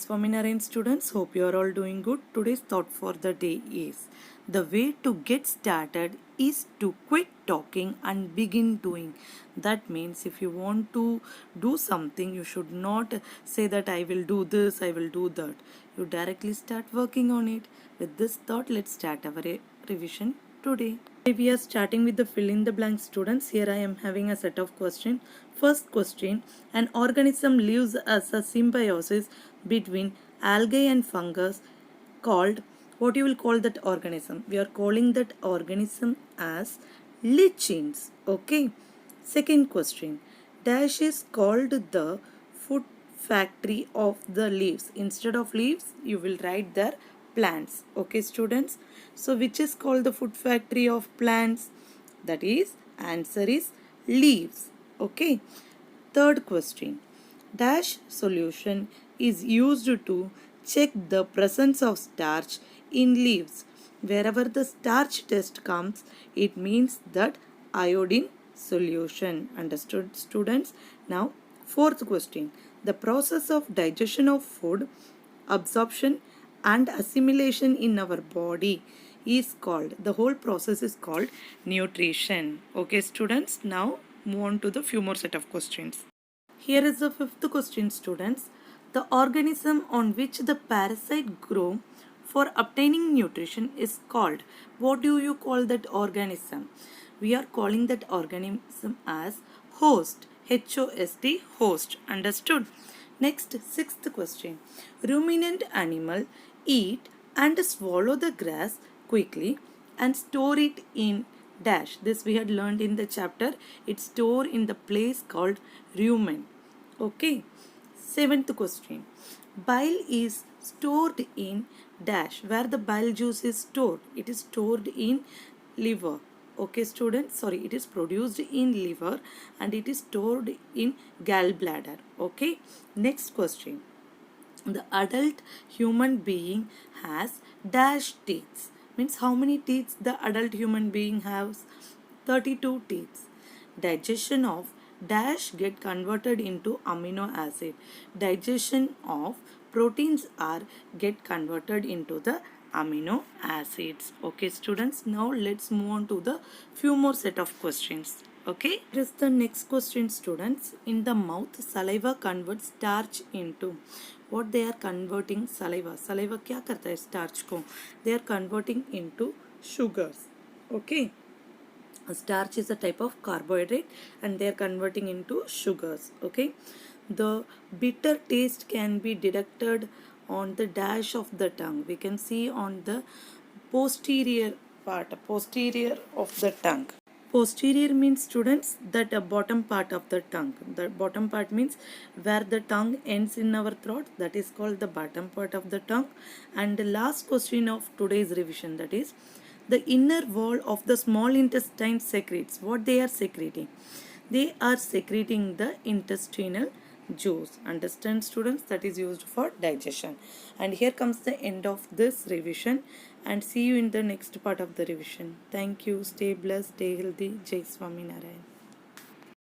Swaminarayan students, hope you are all doing good. Today's thought for the day is the way to get started is to quit talking and begin doing. That means if you want to do something, you should not say that I will do this, I will do that. You directly start working on it. With this thought, let's start our revision today. Today we are starting with the fill in the blank students. Here I am having a set of questions. First question, an organism lives as a symbiosis between algae and fungus called, what you will call that organism? We are calling that organism as lichens. Okay. Second question, dash is called the food factory of the leaves. Instead of leaves, you will write there plants. Okay, students. So, which is called the food factory of plants? That is, answer is leaves. Okay. Third question, dash solution is used to check the presence of starch in leaves. Wherever the starch test comes, it means that iodine solution. Understood, students? Now, fourth question, the process of digestion of food, absorption and assimilation in our body is called, the whole process is called nutrition. Okay, students? Now move on to the few more set of questions. Here is the fifth question, students. The organism on which the parasite grow for obtaining nutrition is called. What do you call that organism? We are calling that organism as host. H-O-S-T, host. Understood? Next, sixth question. Ruminant animal eat and swallow the grass quickly and store it in dash. This we had learned in the chapter. It's stored in the place called rumen. Okay. Seventh question. Bile is stored in dash. Where the bile juice is stored? It is stored in liver. Okay, students, sorry, it is produced in liver and it is stored in gallbladder. Okay. Next question. The adult human being has dash teeth. Means how many teeth the adult human being has? 32 teeth. Digestion of dash get converted into amino acid. Digestion of proteins are get converted into the amino acids. Okay, students, now let's move on to the few more set of questions. Okay, here is the next question, students. In the mouth, saliva converts starch into, what they are converting? Saliva क्या करता है starch को? They are converting into sugars. Okay. Starch is a type of carbohydrate and they are converting into sugars. Okay. The bitter taste can be detected on the dash of the tongue. We can see on the posterior of the tongue. Posterior means, students, that the bottom part of the tongue. The bottom part means where the tongue ends in our throat. That is called the bottom part of the tongue. And the last question of today's revision, that is, the inner wall of the small intestine secretes. What they are secreting? They are secreting the intestinal juice. Understand, students? That is used for digestion. And here comes the end of this revision, and see you in the next part of the revision. Thank you. Stay blessed, stay healthy. Jai Swaminarayan.